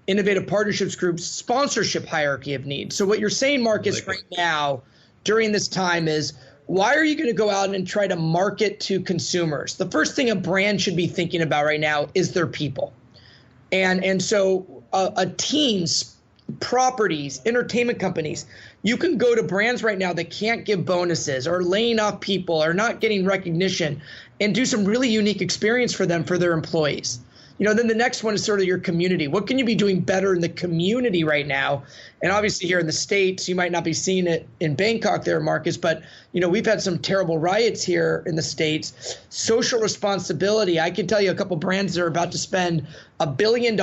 Innovative Partnerships Group's sponsorship hierarchy of needs. So what you're saying, Marcus, right now during this time is why are you going to go out and try to market to consumers? The first thing a brand should be thinking about right now is their people. And so a team's properties, entertainment companies, you can go to brands right now that can't give bonuses or laying off people or not getting recognition and do some really unique experience for them, for their employees. Then the next one is sort of your community. What can you be doing better in the community right now? And obviously here in the States, you might not be seeing it in Bangkok there, Marcus, but we've had some terrible riots here in the States. Social responsibility. I can tell you a couple brands that are about to spend $1 billion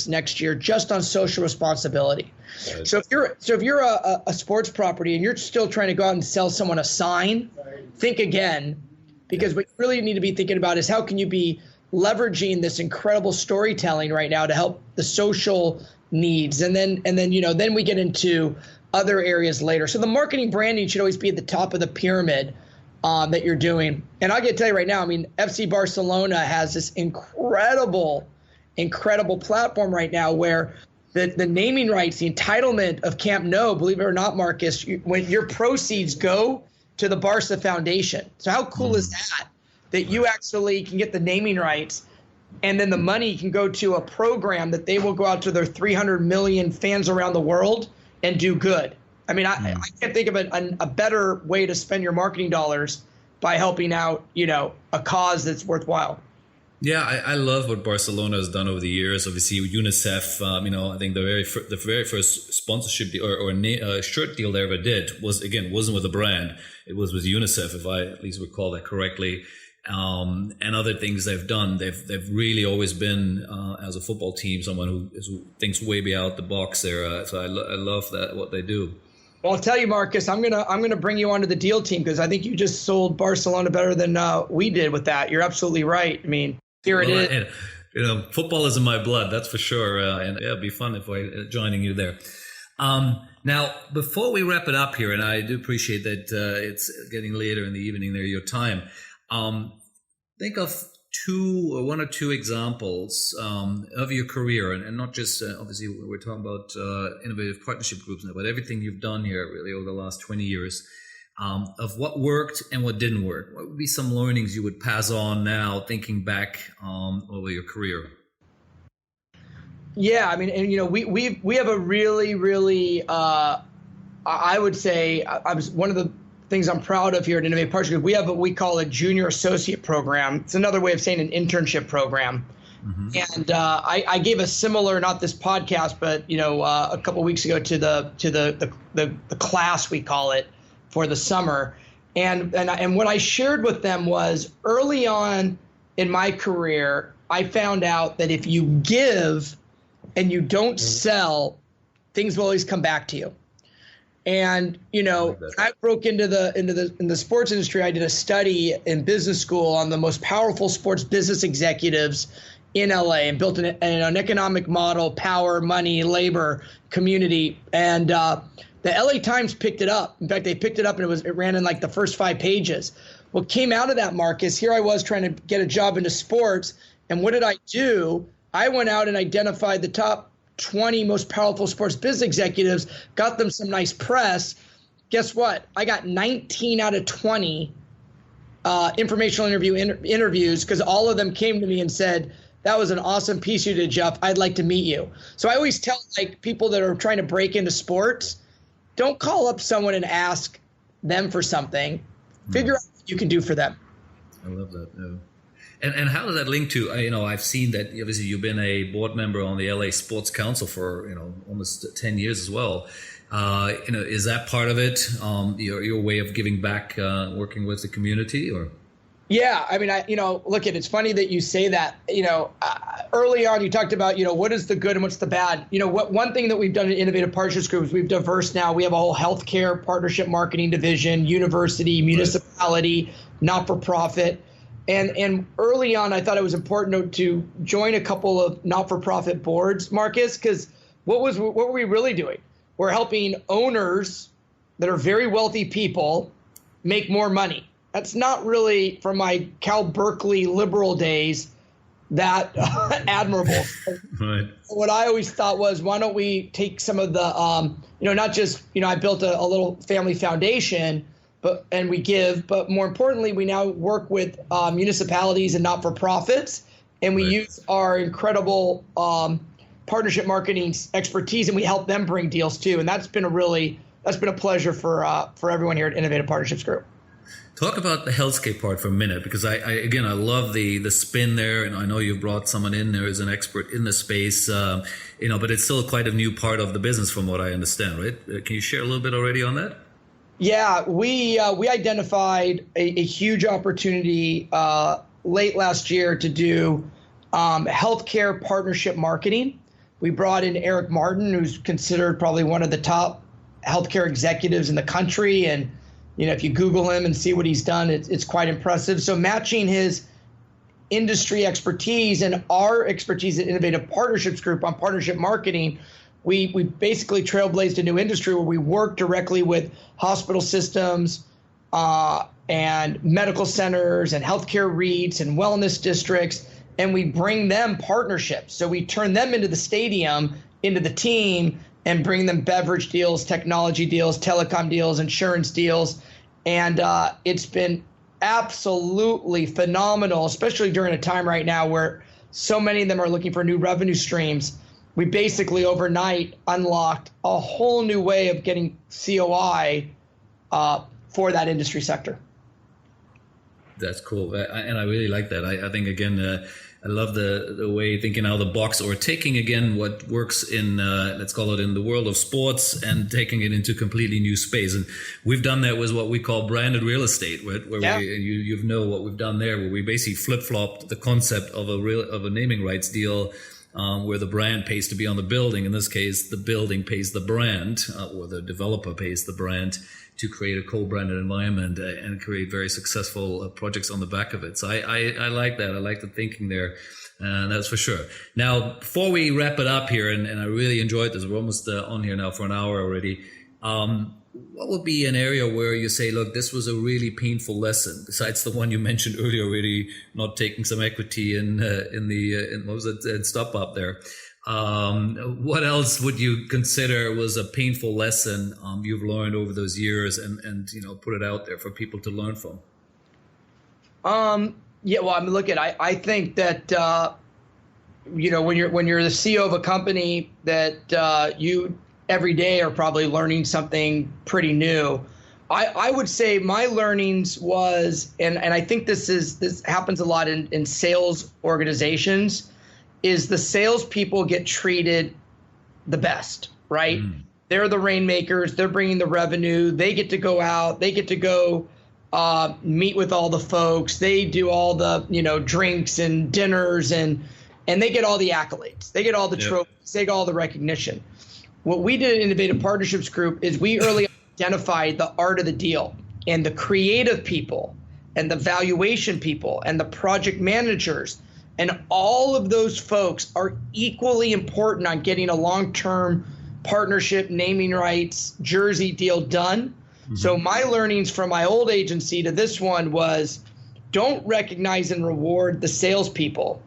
next year just on social responsibility. Right. So if you're a sports property and you're still trying to go out and sell someone a sign, think again, because what you really need to be thinking about is how can you be leveraging this incredible storytelling right now to help the social needs, and then we get into other areas later. So the marketing branding should always be at the top of the pyramid that you're doing. And I got to tell you right now, FC Barcelona has this incredible platform right now where the naming rights, the entitlement of Camp Nou, believe it or not, Marcus, when your proceeds go to the Barca Foundation. So how cool is that? That you actually can get the naming rights, and then the money can go to a program that they will go out to their 300 million fans around the world and do good. I can't think of a better way to spend your marketing dollars by helping out, a cause that's worthwhile. Yeah, I love what Barcelona has done over the years. Obviously, UNICEF. I think the very first sponsorship deal or shirt deal they ever did wasn't with a brand. It was with UNICEF, if I at least recall that correctly. And other things they've done. They've really always been, as a football team, someone who thinks way beyond the box there. So I love that, what they do. Well, I'll tell you, Marcus, I'm gonna bring you onto the deal team because I think you just sold Barcelona better than we did with that. You're absolutely right. Here it is. And, football is in my blood, that's for sure. And it'd be fun if I joining you there. Now, before we wrap it up here, and I do appreciate that it's getting later in the evening there, your time. Think of one or two examples of your career, and not just obviously we're talking about innovative partnership groups now, but everything you've done here really over the last 20 years of what worked and what didn't work. What would be some learnings you would pass on now, thinking back over your career? Yeah, we have a really, really I would say one of the things I'm proud of here at Innovative Partnership Group. We have what we call a junior associate program. It's another way of saying an internship program. Mm-hmm. And I gave a similar, not this podcast, but a couple of weeks ago to the class, we call it, for the summer. And what I shared with them was early on in my career, I found out that if you give and you don't sell, things will always come back to you. And I broke into the sports industry. I did a study in business school on the most powerful sports business executives in LA and built an economic model: power, money, labor, community. And the LA Times picked it up. In fact, they picked it up and it ran in like the first 5 pages. What came out of that, Marcus? Here I was trying to get a job into sports, and what did I do? I went out and identified the top 20 most powerful sports business executives, got them some nice press. Guess what? I got 19 out of 20 informational interviews because all of them came to me and said, that was an awesome piece you did, Jeff. I'd like to meet you. So I always tell people that are trying to break into sports, don't call up someone and ask them for something. Figure out what you can do for them. I love that. Yeah. And how does that link to, I've seen that obviously you've been a board member on the LA Sports Council for, almost 10 years as well. Is that part of it? Your way of giving back, working with the community, or? Yeah, look, it's funny that you say that. Early on you talked about, what is the good and what's the bad. One thing that we've done in Innovative Partnerships Group is we've diverse now. We have a whole healthcare partnership marketing division, university, municipality, not-for-profit. And early on, I thought it was important to join a couple of not-for-profit boards, Marcus, because what were we really doing? We're helping owners that are very wealthy people make more money. That's not really, from my Cal Berkeley liberal days, that admirable. Right. What I always thought was, why don't we take some of the, not just, I built a little family foundation, and we give, but more importantly, we now work with municipalities and not-for-profits, and we use our incredible partnership marketing expertise, and we help them bring deals too. And that's been a pleasure for everyone here at Innovative Partnerships Group. Talk about the healthcare part for a minute, because I love the spin there, and I know you've brought someone in there as an expert in the space, but it's still quite a new part of the business from what I understand, right? Can you share a little bit already on that? Yeah, we identified a huge opportunity late last year to do healthcare partnership marketing. We brought in Eric Martin, who's considered probably one of the top healthcare executives in the country, and if you Google him and see what he's done, it's quite impressive. So matching his industry expertise and our expertise at Innovative Partnerships Group on partnership marketing, we basically trailblazed a new industry where we work directly with hospital systems and medical centers and healthcare REITs and wellness districts, and we bring them partnerships. So we turn them into the stadium, into the team, and bring them beverage deals, technology deals, telecom deals, insurance deals. And it's been absolutely phenomenal, especially during a time right now where so many of them are looking for new revenue streams. We basically overnight unlocked a whole new way of getting COI for that industry sector. That's cool. And I really like that. I think, again, I love the way thinking out of the box, or taking, again, what works in, let's call it in the world of sports, and taking it into completely new space. And we've done that with what we call branded real estate, where you know what we've done there, where we basically flip-flopped the concept of a naming rights deal, where the brand pays to be on the building. In this case, the building pays the brand, or the developer pays the brand, to create a co-branded environment and create very successful projects on the back of it. So I like that. I like the thinking there. That's for sure. Now, before we wrap it up here, and I really enjoyed this, we're almost on here now for an hour already. What would be an area where you say, look, this was a really painful lesson, besides the one you mentioned earlier already, not taking some equity in what was it, in Stop Up there? What else would you consider was a painful lesson you've learned over those years, and put it out there for people to learn from? Yeah, well, I mean, look, I think that when you're the CEO of a company, that you every day are probably learning something pretty new. I would say my learnings was, and I think this happens a lot in sales organizations, is the salespeople get treated the best, right? They're the rainmakers. They're bringing the revenue. They get to go out. They get to go meet with all the folks. They do all the drinks and dinners, and they get all the accolades. They get all the trophies. They get all the recognition. What we did at Innovative Partnerships Group is we early identified the art of the deal, and the creative people, and the valuation people, and the project managers. And all of those folks are equally important on getting a long-term partnership, naming rights, jersey deal done. So my learnings from my old agency to this one was, don't recognize and reward the salespeople.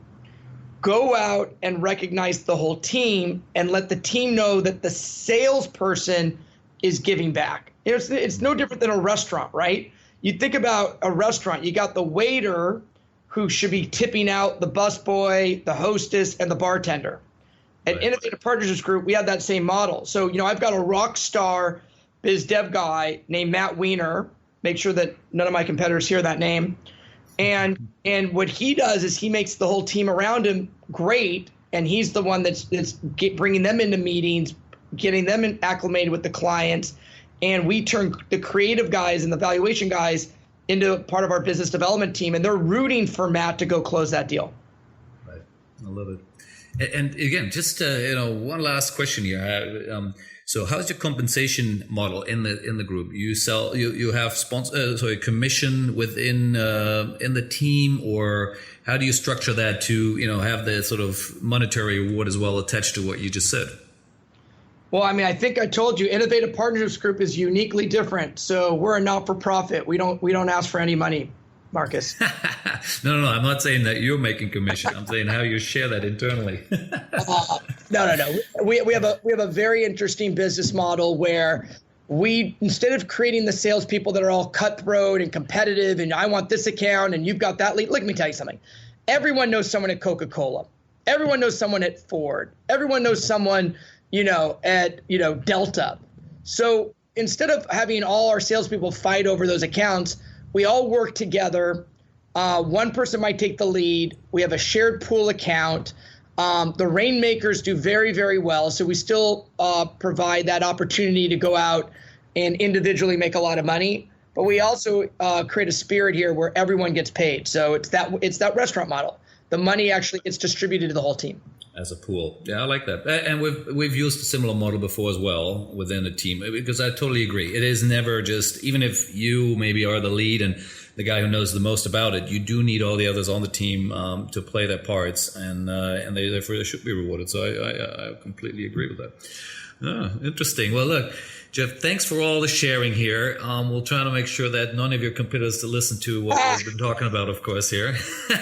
Go out and recognize the whole team, and let the team know that the salesperson is giving back. It's no different than a restaurant, right? You think about a restaurant, you got the waiter who should be tipping out the busboy, the hostess, and the bartender. At Innovative Partnerships Group, we have that same model. So, I've got a rock star biz dev guy named Matt Weiner. Make sure that none of my competitors hear that name. And what he does is he makes the whole team around him great, and he's the one that's bringing them into meetings, getting them acclimated with the clients, and we turn the creative guys and the valuation guys into part of our business development team, and they're rooting for Matt to go close that deal. Right, I love it. And again, just one last question here. So, how's your compensation model in the group? You have commission within in the team, or how do you structure that to have the sort of monetary reward as well attached to what you just said? Well, I mean, I think I told you, Innovative Partnerships Group is uniquely different. So we're a not-for-profit. We don't ask for any money, Marcus. No. I'm not saying that you're making commission. I'm saying how you share that internally. No. We have a very interesting business model where we, instead of creating the salespeople that are all cutthroat and competitive and I want this account and you've got that lead, let me tell you something. Everyone knows someone at Coca-Cola. Everyone knows someone at Ford. Everyone knows someone, at, Delta. So instead of having all our salespeople fight over those accounts, we all work together. One person might take the lead. We have a shared pool account. The rainmakers do very, very well. So we still provide that opportunity to go out and individually make a lot of money. But we also create a spirit here where everyone gets paid. So it's that restaurant model. The money actually gets distributed to the whole team. As a pool. Yeah, I like that. And we've used a similar model before as well within a team, because I totally agree. It is never just, even if you maybe are the lead and the guy who knows the most about it, you do need all the others on the team to play their parts, and they therefore should be rewarded. So I completely agree with that. Interesting. Well, look, Jeff, thanks for all the sharing here. We'll try to make sure that none of your competitors listen to what we've been talking about, of course, here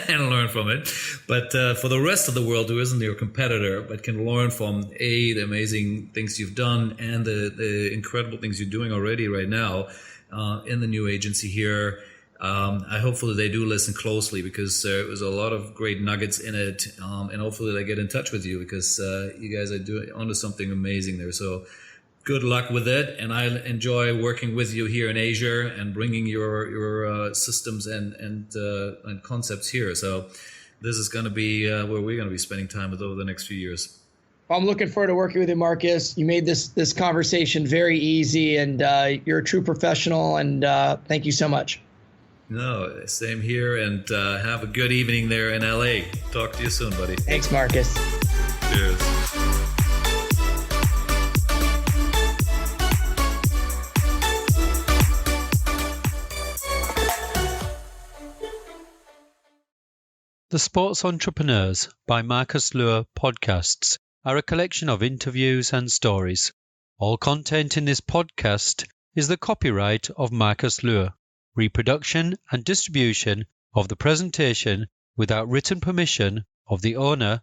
and learn from it. But for the rest of the world who isn't your competitor but can learn from, the amazing things you've done and the incredible things you're doing already right now in the new agency here, hopefully they do listen closely, because there was a lot of great nuggets in it, and hopefully they get in touch with you, because you guys are doing onto something amazing there. So good luck with it, and I enjoy working with you here in Asia and bringing your systems and concepts here. So this is going to be where we're going to be spending time with over the next few years. Well, I'm looking forward to working with you, Marcus. You made this conversation very easy, and you're a true professional, and thank you so much. No, same here, and have a good evening there in LA. Talk to you soon, buddy. Thanks, Marcus. Cheers. The Sports Entrepreneurs by Marcus Luer podcasts are a collection of interviews and stories. All content in this podcast is the copyright of Marcus Luer. Reproduction and distribution of the presentation without written permission of the owner